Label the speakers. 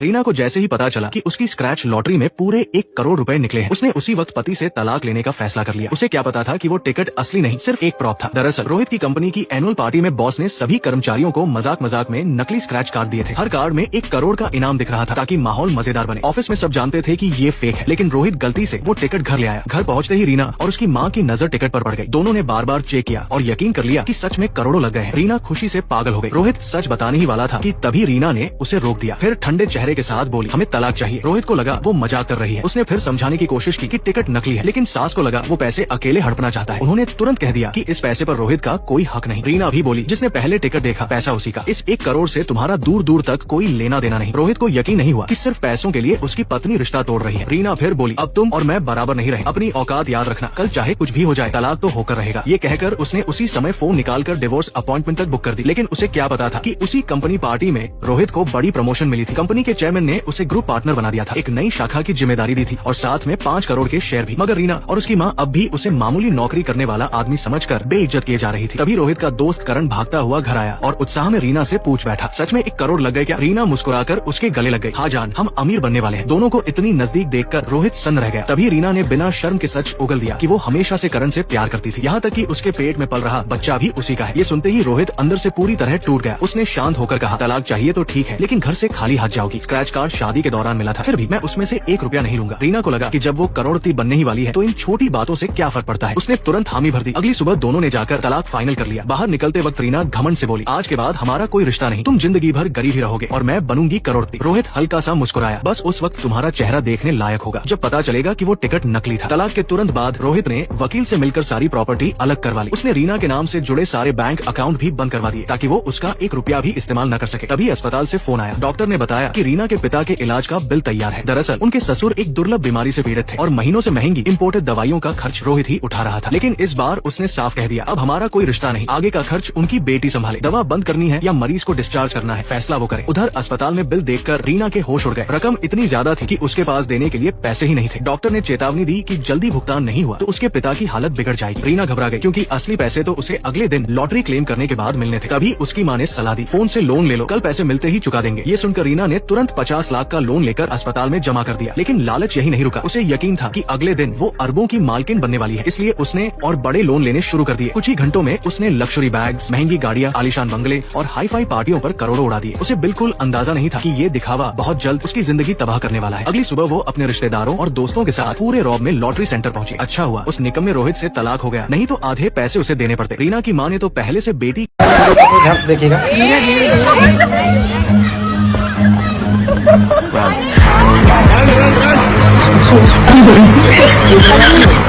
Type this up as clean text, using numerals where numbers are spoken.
Speaker 1: रीना को जैसे ही पता चला कि उसकी स्क्रैच लॉटरी में पूरे 1 करोड़ रुपए निकले हैं, उसने उसी वक्त पति से तलाक लेने का फैसला कर लिया। उसे क्या पता था कि वो टिकट असली नहीं, सिर्फ एक प्रॉप था। दरअसल रोहित की कंपनी की एनुअल पार्टी में बॉस ने सभी कर्मचारियों को मजाक मजाक में नकली स्क्रैच कार्ड दिए थे। हर कार्ड में 1 करोड़ का इनाम दिख रहा था ताकि माहौल मजेदार बने। ऑफिस में सब जानते थे कि ये फेक है, लेकिन रोहित गलती से वो टिकट घर ले आया। घर पहुँचते ही रीना और उसकी माँ की नजर टिकट पर पड़ गई। दोनों ने बार बार चेक किया और यकीन कर लिया कि सच में करोड़ों लग गए हैं। रीना खुशी से पागल हो गई। रोहित सच बताने ही वाला था कि तभी रीना ने उसे रोक दिया। फिर ठंडे चेहरे के साथ बोली, हमें तलाक चाहिए। रोहित को लगा वो मजाक कर रही है। उसने फिर समझाने की कोशिश की कि टिकट नकली है, लेकिन सास को लगा वो पैसे अकेले हड़पना चाहता है। उन्होंने तुरंत कह दिया कि इस पैसे पर रोहित का कोई हक नहीं। रीना भी बोली, जिसने पहले टिकट देखा पैसा उसी का। इस 1 करोड़ से तुम्हारा दूर दूर तक कोई लेना देना नहीं। रोहित को यकीन नहीं हुआ कि सिर्फ पैसों के लिए उसकी पत्नी रिश्ता तोड़ रही है। रीना फिर बोली, अब तुम और मैं बराबर नहीं रहे, अपनी औकात याद रखना, कल चाहे कुछ भी हो जाए तलाक तो होकर रहेगा। ये कहकर उसने उसी समय फोन निकालकर डिवोर्स अपॉइंटमेंट तक बुक कर दी। लेकिन उसे क्या पता था कि उसी कंपनी पार्टी में रोहित को बड़ी प्रमोशन मिली थी। कंपनी के चेयरमैन ने उसे ग्रुप पार्टनर बना दिया था, एक नई शाखा की जिम्मेदारी दी थी और साथ में 5 करोड़ के शेयर भी। मगर रीना और उसकी माँ अब भी उसे मामूली नौकरी करने वाला आदमी समझकर बेइज्जत किए जा रही थी। तभी रोहित का दोस्त करण भागता हुआ घर आया और उत्साह में रीना से पूछ बैठा, सच में 1 करोड़ लग गए क्या? रीना मुस्कुराकर उसके गले लग गई। हाँ जान, हम अमीर बनने वाले हैं। दोनों को इतनी नजदीक देखकर रोहित सन्न रह गया। तभी रीना ने बिना शर्म के सच उगल दिया कि वो हमेशा से करण से प्यार करती थी, यहाँ तक कि उसके पेट में पल रहा बच्चा भी उसी का है। ये सुनते ही रोहित अंदर से पूरी तरह टूट गया। उसने शांत होकर कहा, तलाक चाहिए तो ठीक है, लेकिन घर से खाली हाथ जाओगी। स्क्रैच कार्ड शादी के दौरान मिला था, फिर भी मैं उसमें से 1 रुपया नहीं लूंगा। रीना को लगा कि जब वो करोड़पति बनने ही वाली है तो इन छोटी बातों से क्या फर्क पड़ता है। उसने तुरंत हामी भर दी। अगली सुबह दोनों ने जाकर तलाक फाइनल कर लिया। बाहर निकलते वक्त रीना घमंड से बोली, आज के बाद हमारा कोई रिश्ता नहीं, तुम जिंदगी भर गरीब ही रहोगे और मैं बनूंगी करोड़पति। रोहित हल्का सा मुस्कुराया, बस उस वक्त तुम्हारा चेहरा देखने लायक होगा जब पता चलेगा कि वो टिकट नकली था। तलाक के तुरंत बाद रोहित ने वकील से मिलकर सारी प्रॉपर्टी अलग करवा ली। उसने रीना के नाम से जुड़े सारे बैंक अकाउंट भी बंद करवा दिए ताकि वो उसका 1 रुपया भी इस्तेमाल न कर सके। तभी अस्पताल से फोन आया। डॉक्टर ने बताया कि रीना के पिता के इलाज का बिल तैयार है। दरअसल उनके ससुर एक दुर्लभ बीमारी से पीड़ित थे और महीनों से महंगी इंपोर्टेड दवाइयों का खर्च रोहित ही उठा रहा था। लेकिन इस बार उसने साफ कह दिया, अब हमारा कोई रिश्ता नहीं, आगे का खर्च उनकी बेटी संभाले। दवा बंद करनी है या मरीज को डिस्चार्ज करना है, फैसला वो करे। उधर अस्पताल में बिल देखकर रीना के होश उड़ गए। रकम इतनी ज्यादा थी कि उसके पास देने के लिए पैसे ही नहीं थे। डॉक्टर ने चेतावनी दी कि जल्दी भुगतान नहीं हुआ तो उसके पिता की हालत बिगड़ जाएगी। रीना घबरा गई क्योंकि असली पैसे तो उसे अगले दिन लॉटरी क्लेम करने के बाद मिलने थे। तभी उसकी माँ ने सलाह दी, फोन से लोन ले लो, कल पैसे मिलते ही चुका देंगे। ये सुनकर रीना ने तुरंत 50 लाख का लोन लेकर अस्पताल में जमा कर दिया। लेकिन लालच यही नहीं रुका। उसे यकीन था कि अगले दिन वो अरबों की मालकिन बनने वाली है, इसलिए उसने और बड़े लोन लेने शुरू कर दिए। कुछ ही घंटों में उसने लग्जरी बैग्स, महंगी गाड़ियाँ, आलीशान बंगले और हाई फाई पार्टियों पर करोड़ों उड़ा दिए। उसे बिल्कुल अंदाजा नहीं था कि ये दिखावा बहुत जल्द उसकी जिंदगी तबाह करने वाला है। अगली सुबह वो अपने रिश्तेदारों और दोस्तों के साथ पूरे रौब में लॉटरी सेंटर पहुंची। अच्छा हुआ उस निकम्मे रोहित से तलाक हो गया, नहीं तो आधे पैसे उसे देने पड़ते। रीना की माँ ने तो पहले से बेटी
Speaker 2: ध्यान से देखिएगा।
Speaker 3: Run, run, run!